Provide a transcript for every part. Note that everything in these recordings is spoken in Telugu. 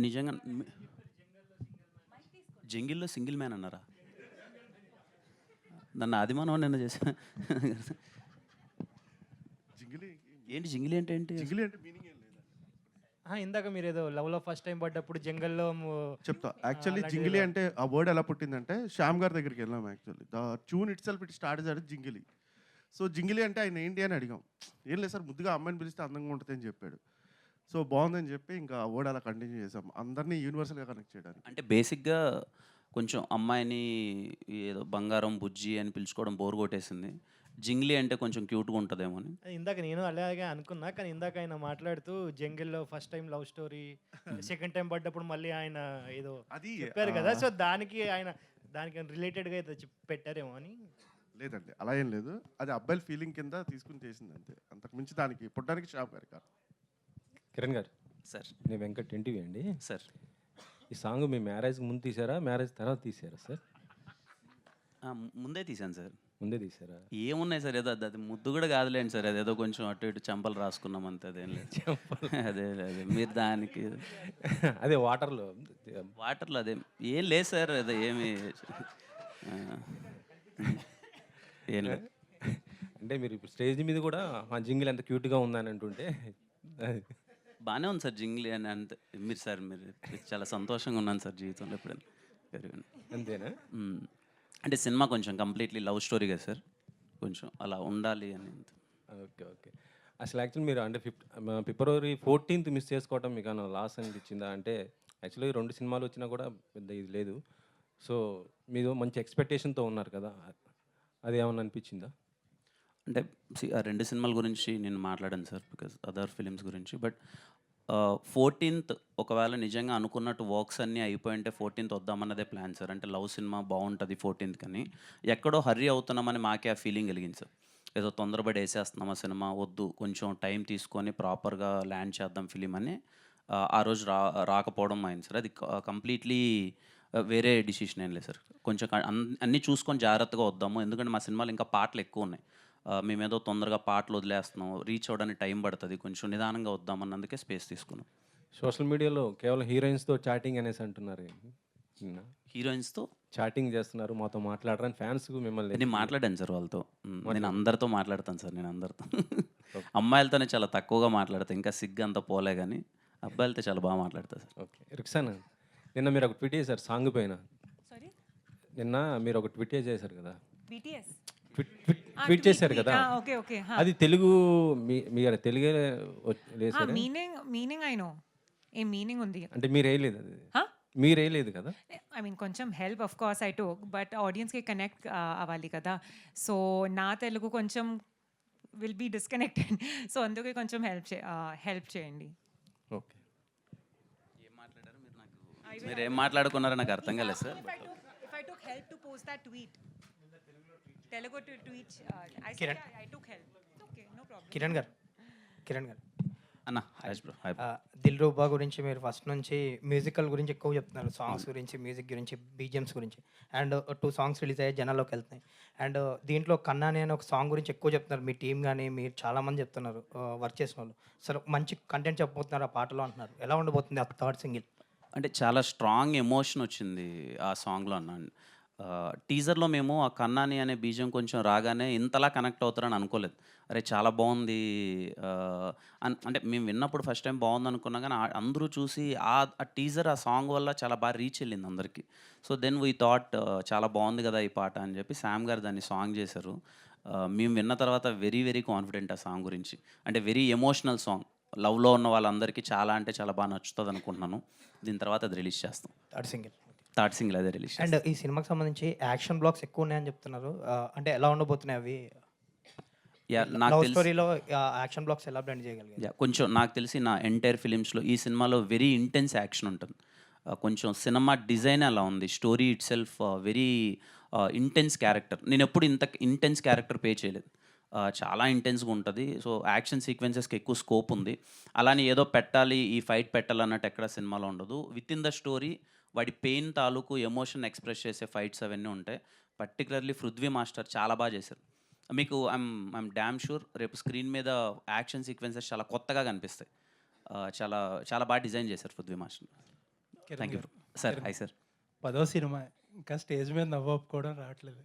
నిజంగా జంగిల్‌లో సింగిల్ మ్యాన్ అన్నారా? నన్ను ఆదిమానవ నిన్న చేసిన జింగిలి ఏంటి జింగిలి అంటే ఏంటి? జింగిలి అంటే మీనింగ్ ఏం లేదా? ఇందాక మీరేదో లవ్‌లో ఫస్ట్ టైం పడ్డప్పుడు జంగల్‌లో చెప్తా. యాక్చువల్లీ అలాంటిది జింగిలి ఏదో. అంటే ఆ వర్డ్ ఎలా పుట్టిందంటే శ్యామ్ గారి దగ్గరికి వెళ్ళాం actually. The tune itself it started as jingle. So jingle అంటే ఆయన ఏంటి అని అడిగాం. ఏం లేదు సార్, ముద్దుగా అమ్మాయిని పిలిస్తే అందంగా ఉంటుంది అని చెప్పాడు. సో బాగుందని చెప్పి ఇంకా ఆ వర్డ్ అలా కంటిన్యూ చేసాం, అందరినీ యూనివర్సల్‌గా కనెక్ట్ చేయడానికి. అంటే బేసిక్‌గా కొంచెం అమ్మాయిని ఏదో బంగారం, బుజ్జి అని పిలుచుకోవడం బోర్ కొట్టేసింది. జింగిలి అంటే కొంచెం క్యూట్‌గా ఉంటదేమో అని. ఇందాక నేను అలాగే అనుకున్నా. కానీ ఇందాక ఆయన మాట్లాడుతూ జంగిల్‌లో first time love story, second time పడ్డప్పుడు మళ్ళీ ఆయన ఏదో అది చెప్పారు కదా! సో దానికి రిలేటెడ్‌గా ఏదో పెట్టారేమో అని. లేదండి, అలా ఏం లేదు. అది అబ్బాయిల ఫీలింగ్ కింద తీసుకుని చేసింది అంతే. అంతకు మించి దానికి పుట్టడానికి శ్యామ్ గారి కారణం. కిరణ్ గారు, సార్, నేను వెంకట్ ఎన్టీవీ అండి. సార్. ఈ సాంగ్ మీ మ్యారేజ్కి ముందు తీసారా, మ్యారేజ్ తర్వాత తీసారా సార్? ముందే తీశాను సార్. ముందే తీసారా? ఏమున్నాయి సార్, ఏదో అది ముద్దు కూడా కాదులేండి సార్, అదేదో కొంచెం అటు ఇటు చెంపలు రాసుకున్నాం అంతే, అదేం లేదు. అదే అదే మీరు దానికి అదే వాటర్లో వాటర్లో అదే ఏం లేదు సార్, అదే ఏమి ఏం లేదు. అంటే మీరు ఇప్పుడు స్టేజ్ మీద కూడా ఆ జింగిల్ ఎంత క్యూట్గా ఉందని అంటుంటే బాగానే ఉంది సార్ జింగ్లీ అని అంతే. మీరు సార్ మీరు చాలా సంతోషంగా ఉన్నాను సార్ జీవితంలో ఎప్పుడైనా పెరిగాను. అంతేనా? అంటే సినిమా కొంచెం కంప్లీట్లీ లవ్ స్టోరీ కదా సార్, కొంచెం అలా ఉండాలి అని అంతే. Okay okay. అసలు యాక్చువల్లీ మీరు అంటే ఫిబ్రవరి 14th మిస్ చేసుకోవటం మీకు ఏమైనా లాస్ అనిపించిందా? అంటే యాక్చువల్లీ 2 సినిమాలు వచ్చినా కూడా పెద్ద ఇది లేదు. సో మీరు మంచి ఎక్స్పెక్టేషన్తో ఉన్నారు కదా, అది ఏమన్నా అనిపించిందా? అంటే ఆ 2 సినిమాల గురించి నేను మాట్లాడాను సార్, బికాజ్ అదర్ ఫిలిమ్స్ గురించి. బట్ 14th ఒకవేళ నిజంగా అనుకున్నట్టు వర్క్స్ అన్నీ అయిపోయింటే 14th వద్దామన్నదే ప్లాన్ సార్. అంటే లవ్ సినిమా బాగుంటుంది 14th కానీ ఎక్కడో హర్రీ అవుతున్నామని మాకే ఆ ఫీలింగ్ కలిగింది సార్. ఏదో తొందరపడి వేసేస్తున్నాం ఆ సినిమా, వద్దు కొంచెం టైం తీసుకొని ప్రాపర్గా ల్యాండ్ చేద్దాం ఫిలిం అని ఆ రోజు రాకపోవడం అయింది సార్. అది కంప్లీట్లీ వేరే డిసిషన్ ఏం లేదు సార్. కొంచెం అన్నీ చూసుకొని జాగ్రత్తగా వద్దాము, ఎందుకంటే మా సినిమాలు ఇంకా పాటలు ఎక్కువ ఉన్నాయి. మేమేదో తొందరగా పాటలు వదిలేస్తున్నాం, రీచ్ అవ్వడానికి టైం పడుతుంది, కొంచెం నిదానంగా వద్దామన్నందుకే స్పేస్ తీసుకున్నాం. సోషల్ మీడియాలో కేవలం హీరోయిన్స్తో చాటింగ్ అనేసి అంటున్నారు. హీరోయిన్స్తో చాటింగ్ చేస్తున్నారు, మాతో మాట్లాడరని ఫ్యాన్స్ మిమ్మల్ని. నేను మాట్లాడాను సార్ వాళ్ళతో. నేను అందరితో మాట్లాడతాను సార్, నేను అందరితో. అమ్మాయిలతోనే చాలా తక్కువగా మాట్లాడతాను, ఇంకా సిగ్గు అంతా పోలే, కానీ అబ్బాయిలతో చాలా బాగా మాట్లాడతా సార్. ఓకే. రిక్సానా, నిన్న మీరు ఒక ట్వీట్ చేశారు సాంగ్ పైన. సారీ, నిన్న మీరు ఒక ట్వీట్ చేశారు కదా, BTS ట్వీట్ చేశారు కదా, ఓకే ఓకే. అది తెలుగు మీరు తెలుగే లేదు meaning I know, a meaning ఉంది అంటే మీరు వేయలేదు, అది మీరు వేయలేదు కదా. ఐ మీన్ కొంచెం help of course I took, but ఆడియన్స్కి కనెక్ట్ అవ్వాలి కదా. సో నా తెలుగు కొంచెం విల్ బీ డిస్కనెక్టెడ్, సో అందుకే కొంచెం హెల్ప్ చేయండి. ఓకే. ఏం మాట్లాడారు మీరు? నాకు మీరు ఏం మాట్లాడుకున్నారో నాకు అర్థం కాలేదు sir. If I took help to post that tweet, Telugu tweet, I said Kiran. I took help. Okay, no problem. Kiran గారు అన్న హాయ్ బ్రో, హాయ్. దిల్ రూబా గురించి మీరు ఫస్ట్ నుంచి మ్యూజికల్ గురించి ఎక్కువ చెప్తున్నారు, సాంగ్స్ గురించి, మ్యూజిక్ గురించి, బీజిఎమ్స్ గురించి. అండ్ 2 సాంగ్స్ రిలీజ్ అయ్యాయి, జనాల్లోకి వెళ్తున్నాయి. అండ్ దీంట్లో కన్నాని అనే ఒక సాంగ్ గురించి ఎక్కువ చెప్తున్నారు, మీ టీం కానీ మీరు చాలామంది చెప్తున్నారు వర్క్ చేసిన వాళ్ళు. సరే, మంచి కంటెంట్ చెప్పబోతున్నారు ఆ పాటలో అంటున్నారు. ఎలా ఉండబోతుంది ఆ థర్డ్ సింగిల్? అంటే చాలా స్ట్రాంగ్ ఎమోషన్ వచ్చింది ఆ సాంగ్లో అన్న. టీజర్లో మేము ఆ కన్నాని అనే బీజం కొంచెం రాగానే ఇంతలా కనెక్ట్ అవుతారని అనుకోలేదు. అరే చాలా బాగుంది అంటే మేము విన్నప్పుడు ఫస్ట్ టైం బాగుంది అనుకున్నాం, కానీ అందరూ చూసి ఆ టీజర్ ఆ సాంగ్ వల్ల చాలా బాగా రీచ్ వెళ్ళింది అందరికీ. సో దెన్ వీ థాట్ చాలా బాగుంది కదా ఈ పాట అని చెప్పి శామ్ గారు దాన్ని సాంగ్ చేశారు. మేము విన్న తర్వాత వెరీ వెరీ కాన్ఫిడెంట్ ఆ సాంగ్ గురించి. అంటే వెరీ ఎమోషనల్ సాంగ్, లవ్లో ఉన్న వాళ్ళందరికీ చాలా అంటే చాలా బాగా నచ్చుతుంది అనుకుంటున్నాను. దీని తర్వాత అది రిలీజ్ చేస్తాం. థర్డ్ సింగిల్ అదే రిలీజ్. అండ్ ఈ సినిమాకి సంబంధించి యాక్షన్ బ్లాక్స్ ఎక్కువ ఉన్నాయని చెప్తున్నారు, అంటే ఎలా ఉండబోతున్నాయి అవి? నాకు స్టోరీలో యాక్షన్ బ్లాక్స్ ఎలా బ్లెండ్ చేయగలిగారు? కొంచెం నాకు తెలిసి నా ఎంటైర్ ఫిలిమ్స్లో ఈ సినిమాలో వెరీ ఇంటెన్స్ యాక్షన్ ఉంటుంది. కొంచెం సినిమా డిజైన్ అలా ఉంది, story it self very intense character. నేను ఎప్పుడు ఇంత ఇంటెన్స్ క్యారెక్టర్ పే చేయలేదు, చాలా ఇంటెన్స్గా ఉంటుంది. సో యాక్షన్ సీక్వెన్సెస్కి ఎక్కువ స్కోప్ ఉంది. అలానే ఏదో పెట్టాలి, ఈ ఫైట్ పెట్టాలన్నట్టు ఎక్కడ సినిమాలో ఉండదు. విత్ ఇన్ ద స్టోరీ వాడి పెయిన్ తాలూకు ఎమోషన్ ఎక్స్ప్రెస్ చేసే ఫైట్స్ అవన్నీ ఉంటాయి. పర్టికులర్లీ పృథ్వీ మాస్టర్ చాలా బాగా చేశారు. మీకు ఐఎమ్ డ్యామ్ షూర్ రేపు స్క్రీన్ మీద యాక్షన్ సీక్వెన్సెస్ చాలా కొత్తగా కనిపిస్తాయి. చాలా చాలా బాగా డిజైన్ చేశారు Prithvi master. Kiran thank you గారు. సార్. Hi sir. 10వ సినిమా ఇంకా స్టేజ్ మీద నవ్వు ఒప్పుకోవడం రావట్లేదు.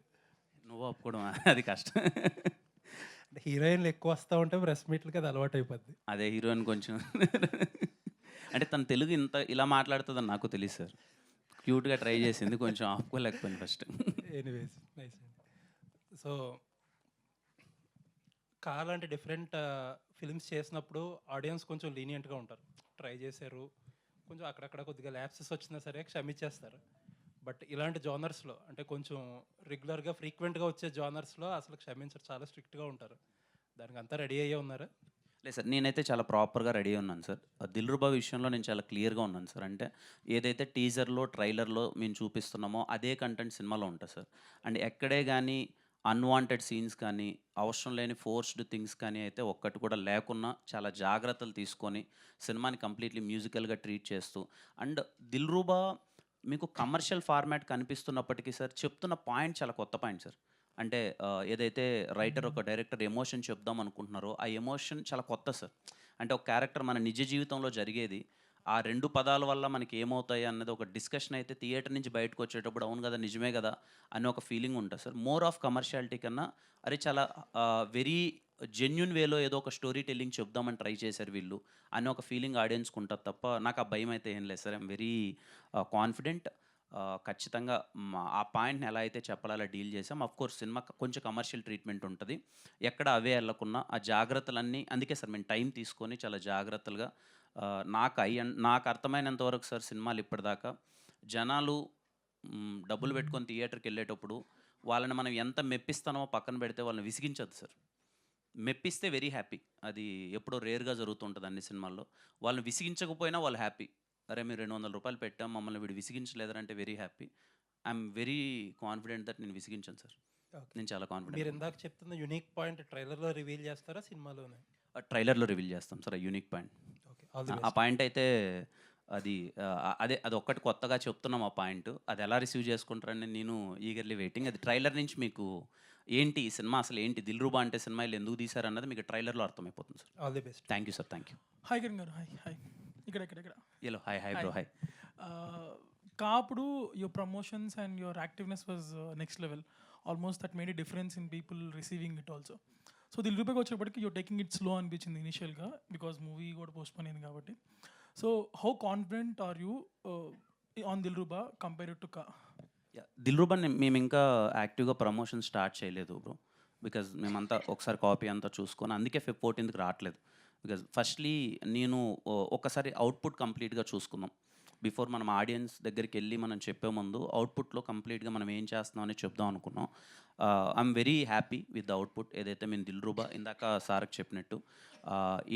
నువ్వు ఒప్పుకోవడం అది కష్టం. అంటే హీరోయిన్లు ఎక్కువ వస్తూ ఉంటే ప్రెస్ మీట్లకి అది అలవాటు అయిపోద్ది. అదే హీరోయిన్ కొంచెం అంటే తను తెలుగు ఇంత ఇలా మాట్లాడుతుందని నాకు తెలియదు సార్. క్యూట్గా ట్రై చేసింది, కొంచెం ఆపుకోలేకపోయింది ఫస్ట్. ఎనీవేస్ నైస్ అండి. సో కాలాంటి డిఫరెంట్ ఫిల్మ్స్ చేసినప్పుడు ఆడియన్స్ కొంచెం లీనియంట్గా ఉంటారు. ట్రై చేశారు, కొంచెం అక్కడక్కడ కొద్దిగా ల్యాప్సెస్ వచ్చినా సరే క్షమించేస్తారు. బట్ ఇలాంటి జానర్స్లో అంటే కొంచెం రెగ్యులర్గా ఫ్రీక్వెంట్గా వచ్చే జానర్స్లో అసలు క్షమించరు, చాలా స్ట్రిక్ట్గా ఉంటారు. దానికి అంతా రెడీ అయ్యే ఉన్నారా? లేదు సార్, నేనైతే చాలా ప్రాపర్గా రెడీ ఉన్నాను సార్. దిల్రుబా విషయంలో నేను చాలా క్లియర్గా ఉన్నాను సార్. అంటే ఏదైతే టీజర్లో ట్రైలర్లో మేము చూపిస్తున్నామో అదే కంటెంట్ సినిమాలో ఉంటుంది సార్. అండ్ ఎక్కడే కానీ అన్వాంటెడ్ సీన్స్ కానీ అవసరం లేని ఫోర్స్డ్ థింగ్స్ కానీ అయితే ఒక్కటి కూడా లేకున్నా చాలా జాగ్రత్తలు తీసుకొని సినిమాని కంప్లీట్లీ మ్యూజికల్గా ట్రీట్ చేస్తూ, అండ్ దిల్రుబా మీకు కమర్షియల్ ఫార్మాట్ కనిపిస్తున్నప్పటికీ సార్ చెప్తున్న పాయింట్ చాలా కొత్త పాయింట్ సార్. అంటే ఏదైతే రైటర్ ఒక డైరెక్టర్ ఎమోషన్ చెప్దాం అనుకుంటున్నారో ఆ ఎమోషన్ చాలా కొత్త సార్. అంటే ఒక క్యారెక్టర్ మన నిజ జీవితంలో జరిగేది ఆ 2 పదాల వల్ల మనకి ఏమవుతాయి అన్నది ఒక డిస్కషన్ అయితే థియేటర్ నుంచి బయటకు వచ్చేటప్పుడు అవును కదా నిజమే కదా అని ఒక ఫీలింగ్ ఉంటుంది సార్. మోర్ ఆఫ్ కమర్షియాలిటీ కన్నా అరే చాలా వెరీ జెన్యున్ వేలో ఏదో ఒక స్టోరీ టెల్లింగ్ చెప్దామని ట్రై చేశారు వీళ్ళు అని ఒక ఫీలింగ్ ఆడియన్స్కి ఉంటుంది తప్ప నాకు ఆ భయం అయితే ఏం లేదు సార్. I'm very confident. ఖచ్చితంగా ఆ పాయింట్ని ఎలా అయితే చెప్పాలో అలా డీల్ చేసాం. అఫ్కోర్స్ సినిమా కొంచెం కమర్షియల్ ట్రీట్మెంట్ ఉంటుంది, ఎక్కడ అవే వెళ్ళకున్నా ఆ జాగ్రత్తలన్నీ అందుకే సార్ మేము టైం తీసుకొని చాలా జాగ్రత్తలుగా నాకు అర్థమైనంత వరకు సార్ సినిమాలు ఇప్పటిదాకా జనాలు డబ్బులు పెట్టుకొని థియేటర్కి వెళ్ళేటప్పుడు వాళ్ళని మనం ఎంత మెప్పిస్తానో పక్కన పెడితే వాళ్ళని విసిగించద్దు సార్. మెప్పిస్తే వెరీ హ్యాపీ, అది ఎప్పుడో రేర్గా జరుగుతుంటుంది అన్ని సినిమాల్లో. వాళ్ళని విసిగించకపోయినా వాళ్ళు హ్యాపీ. అరే మీరు 200 రూపాయలు పెట్టాం మమ్మల్ని వీడు విసిగించలేదంటే very happy. I'm very confident that నేను విసిగించాను సార్. నేను చాలా మీరు కాన్ఫిడెంట్. ఇందాక చెప్తున్న యునిక్ పాయింట్ ట్రైలర్లో రివీల్ చేస్తారా సినిమాలోనే? ట్రైలర్లో రివీల్ చేస్తాం సార్ ఆ unique point. Okay, all the ఆ బెస్ట్. పాయింట్ అయితే అది ఒక్కటి కొత్తగా చెప్తున్నాం. ఆ పాయింట్ అది ఎలా రిసీవ్ చేసుకుంటారని నేను ఈగర్లీ వెయిటింగ్. అది ట్రైలర్ నుంచి మీకు ఏంటి ఈ సినిమా అసలు ఏంటి దిల్రుబా అంటే సినిమా వీళ్ళు ఎందుకు తీశారన్నది మీకు ట్రైలర్లో అర్థమైపోతుంది sir. All the best. Thank you sir. Thank you. Hi Kiran గారు. Hi hi. ఇక్కడ ఇక్కడ ఇక్కడ hello hi hi bro hi. కాపుడు your promotions and your activeness was next level. Almost that made a difference in people receiving it also. So దిల్రుబాకి వచ్చేప్పటికి యూర్ టేకింగ్ ఇట్ స్లో అనిపించింది ఇనిషియల్గా, బికాస్ మూవీ కూడా పోస్ట్పోన్ అయింది కాబట్టి. So how confident are you on Dilruba compared to కా? దిల్రుబా మేము ఇంకా యాక్టివ్గా ప్రమోషన్ స్టార్ట్ చేయలేదు బ్రో, బికాజ్ మేమంతా ఒకసారి కాపీ అంతా చూసుకొని అందుకే Feb 14th రావట్లేదు. బికాజ్ ఫస్ట్లీ నేను ఒకసారి అవుట్పుట్ కంప్లీట్గా చూసుకుందాం బిఫోర్ మనం ఆడియన్స్ దగ్గరికి వెళ్ళి మనం చెప్పే ముందు అవుట్పుట్లో కంప్లీట్గా మనం ఏం చేస్తున్నాం అని చెప్దాం అనుకున్నాం. I'm very happy with the output. ఏదైతే మేము దిల్రుబా ఇందాక సార్కి చెప్పినట్టు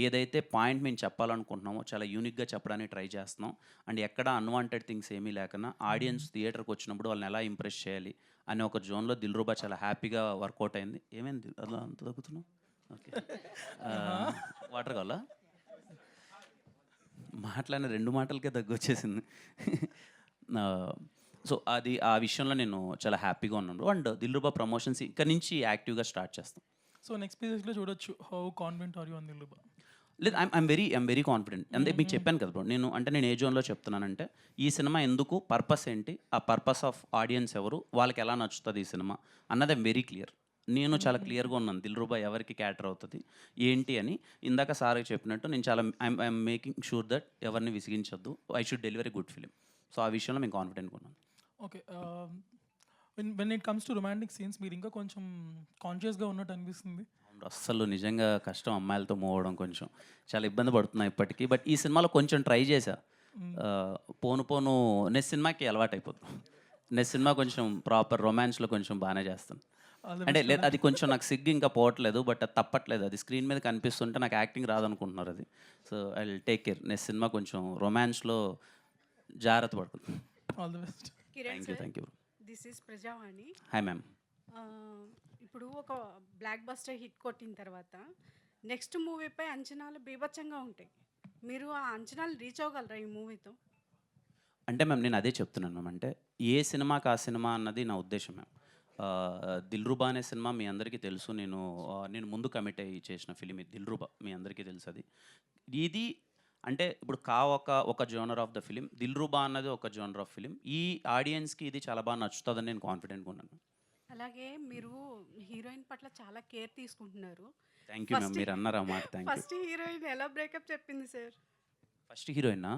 ఏదైతే పాయింట్ మేము చెప్పాలనుకుంటున్నామో చాలా యూనిక్గా చెప్పడానికి ట్రై చేస్తున్నాం. అండ్ ఎక్కడ అన్వాంటెడ్ థింగ్స్ ఏమీ లేకుండా ఆడియన్స్ థియేటర్కి వచ్చినప్పుడు వాళ్ళని ఎలా ఇంప్రెస్ చేయాలి అనే ఒక జోన్లో దిల్రుబా చాలా హ్యాపీగా వర్కౌట్ అయింది. ఏమైంది అలా అంత తగ్గుతున్నావు? ఓకే, వాటర్ కావాలా? మాట్లాడిన 2 మాటలకే దగ్గు వచ్చేసింది. సో అది ఆ విషయంలో నేను చాలా హ్యాపీగా ఉన్నాను. అండ్ దిల్రుబా ప్రమోషన్స్ ఇక్కడ నుంచి యాక్టివ్గా స్టార్ట్ చేస్తాం. సో నెక్స్ట్ పేజెస్లో చూడొచ్చు how confident are you on Dilruba? లేదు, ఐఎమ్ వెరీ కాన్ఫిడెంట్. అంటే మీకు చెప్పాను కదా బ్రో, నేను ఏ జోన్లో చెప్తున్నానంటే ఈ సినిమా ఎందుకు, పర్పస్ ఏంటి, ఆ పర్పస్ ఆఫ్ ఆడియన్స్ ఎవరు, వాళ్ళకి ఎలా నచ్చుతుంది ఈ సినిమా అన్నది ఐఎమ్ వెరీ క్లియర్. నేను చాలా క్లియర్గా ఉన్నాను దిల్రుబా ఎవరికి క్యాటర్ అవుతుంది ఏంటి అని. ఇందాక సార్కి చెప్పినట్టు నేను చాలా ఐఎమ్ మేకింగ్ షూర్ దట్ ఎవరిని విసిగించొద్దు, I should delivery good film. So ఆ విషయంలో మేము కాన్ఫిడెంట్గా ఉన్నాను. Okay, when it comes to romantic scenes మీరు ఇంకా కొంచెం కాన్షియస్గా ఉన్నట్టు అనిపిస్తుంది. అస్సలు నిజంగా కష్టం అమ్మాయిలతో మూవ్ అవడం, కొంచెం చాలా ఇబ్బంది పడుతున్నా ఇప్పటికీ. బట్ ఈ సినిమాలో కొంచెం ట్రై చేశా. పోను నెక్స్ట్ సినిమాకి అలవాటు అయిపోతుంది. నెక్స్ట్ సినిమా కొంచెం ప్రాపర్ రొమాన్స్లో కొంచెం బాగానే చేస్తాను. అంటే అది కొంచెం నాకు సిగ్గు ఇంకా పోవట్లేదు, బట్ అది తప్పట్లేదు. అది స్క్రీన్ మీద కనిపిస్తుంటే నాకు యాక్టింగ్ రాదనుకుంటున్నారు అది. So I will take care. Next cinema కొంచెం రొమాన్స్లో జాగ్రత్త పడుతుంది. All the best. Thank you. This is Prajavani. Hi ma'am. ఇప్పుడు ఒక బ్లాక్ బస్టర్ హిట్ కొట్టిన తర్వాత నెక్స్ట్ మూవీపై అంచనాలు బీభత్సంగా ఉంటాయి. మీరు ఆ అంచనాలు రీచ్ అవ్వగలరా ఈ మూవీతో? అంటే మ్యామ్ నేను అదే చెప్తున్నాను మ్యామ్. అంటే ఏ సినిమాకి ఆ సినిమా అన్నది నా ఉద్దేశం మ్యామ్. దిల్రుబా అనే సినిమా మీ అందరికీ తెలుసు. నేను ముందు కమిట్ అయ్యి చేసిన ఫిలిం ఇది దిల్రుబా, మీ అందరికీ తెలుసు అది. ఇది అంటే ఇప్పుడు ఒక genre of the film, Dilruba అన్నది ఒక జోనర్ ఆఫ్ ఫిలిం. ఈ ఆడియన్స్కి ఇది చాలా బాగా నచ్చుతుందని నేను కాన్ఫిడెంట్గా ఉన్నాను. అలాగే మీరు హీరోయిన్ పట్ల చాలా కేర్ తీసుకుంటున్నారు. థ్యాంక్ యూ మ్యామ్, మీరు అన్నారు ఆ మాట. Thank you. ఫస్ట్ హీరోయిన్ ఎలా బ్రేకప్ చెప్పింది సార్? ఫస్ట్ హీరోయినా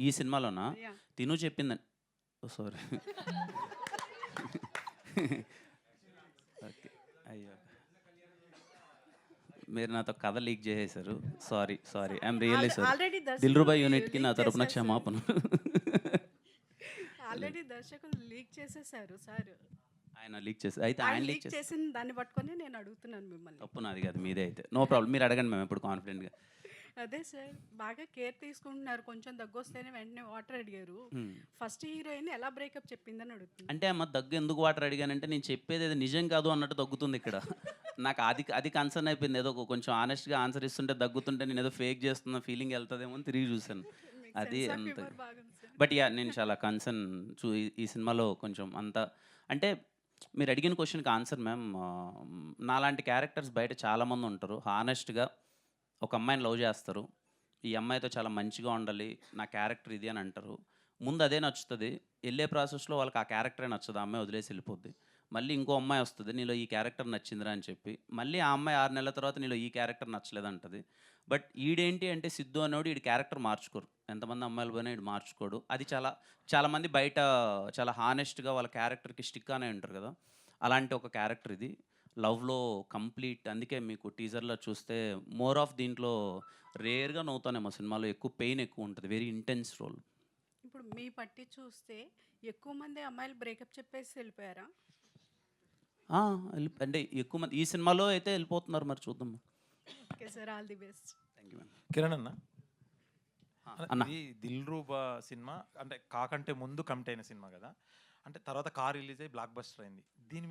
ఈ సినిమాలోనా? యా. తిను చెప్పిందని. ఓ సారీ. ఓకే, అయ్యో మీరు నాతో కథ లీక్ చేసేసారు. Sorry I'm really sorry. Already Dilruba యూనిట్కి నా తరపున క్షమాపణ. ఆల్రెడీ దర్శకులు లీక్ చేసేసారు సార్. ఆయన లీక్ చేసి అయితే ఆయన లీక్ లీక్ చేసిన దాన్ని పట్టుకొని నేను అడుగుతున్నాను మిమ్మల్ని. తప్పు నాది కాదు, మీదే అయితే. నో ప్రాబ్లం, మీరు అడగండి మేము ఎప్పుడు కాన్ఫిడెంట్గా. అదే సార్, బాగా కేర్ తీసుకుంటున్నారు. కొంచెం దగ్గు వస్తేనే వెంటనే వాటర్ అడిగారు. ఫస్ట్ హీరోయిన్ ఎలా బ్రేకప్ చెప్పిందని అడుగుతున్నారు. అంటే అమ్మ దగ్గు ఎందుకు వాటర్ అడిగానంటే నేను చెప్పేది అది నిజం కాదు అన్నట్టు దగ్గుతుంది ఇక్కడ. నాకు అది కన్సర్న్ అయిపోయింది. ఏదో కొంచెం ఆనెస్ట్గా ఆన్సర్ ఇస్తుంటే దగ్గుతుంటే నేను ఏదో ఫేక్ చేస్తున్న ఫీలింగ్ వెళ్తుందేమో అని తిరిగి చూశాను. అది అంత. బాగుంది సార్. బట్ యా, నేను చాలా కన్సర్న్ ఈ సినిమాలో కొంచెం అంత. అంటే మీరు అడిగిన క్వశ్చన్కి ఆన్సర్ మ్యామ్, నాలాంటి క్యారెక్టర్స్ బయట చాలామంది ఉంటారు. హానెస్ట్గా ఒక అమ్మాయిని లవ్ చేస్తారు, ఈ అమ్మాయితో చాలా మంచిగా ఉండాలి, నా క్యారెక్టర్ ఇది అని అంటారు. ముందు అదే నచ్చుతుంది, వెళ్ళే ప్రాసెస్లో వాళ్ళకి ఆ క్యారెక్టరే నచ్చదు, ఆ అమ్మాయి వదిలేసి వెళ్ళిపోద్ది. మళ్ళీ ఇంకో అమ్మాయి వస్తుంది, నీలో ఈ క్యారెక్టర్ నచ్చిందిరా అని చెప్పి, మళ్ళీ ఆ అమ్మాయి 6 నెలల తర్వాత నీలో ఈ క్యారెక్టర్ నచ్చలేదంటది. బట్ ఈడేంటి అంటే సిద్ధు అనేవాడు ఈడి క్యారెక్టర్ మార్చుకోరు. ఎంతమంది అమ్మాయిలు పోయినా ఈడు మార్చుకోడు. అది చాలామంది బయట చాలా హానెస్ట్గా వాళ్ళ క్యారెక్టర్కి స్టిక్ అనే ఉంటారు కదా, అలాంటి ఒక క్యారెక్టర్ ఇది. లవ్లో కంప్లీట్. అందుకే మీకు టీజర్లో చూస్తే మోర్ ఆఫ్ దీంట్లో రేర్గా నవ్వుతానేమో, సినిమాలో ఎక్కువ పెయిన్ ఎక్కువ ఉంటుంది, వెరీ ఇంటెన్స్ రోల్. ఇప్పుడు మీ పట్టి చూస్తే ఎక్కువ మంది అమ్మాయిలు బ్రేకప్ చెప్పేసి వెళ్ళిపోయారా? అంటే ఎక్కువ మంది ఈ సినిమాలో అయితే వెళ్ళిపోతున్నారు, మరి చూద్దాం. Okay sir, all the best. Thank you ma'am. Kiran అన్న, అన్న. ఇది దిల్రూబా సినిమా అంటే కాకంటే ముందు కమిట్ అయిన సినిమా కదా, అంటే తర్వాత కార్ రిలీజ్ అయ్యి బ్లాక్ బస్టర్ అయింది. దీని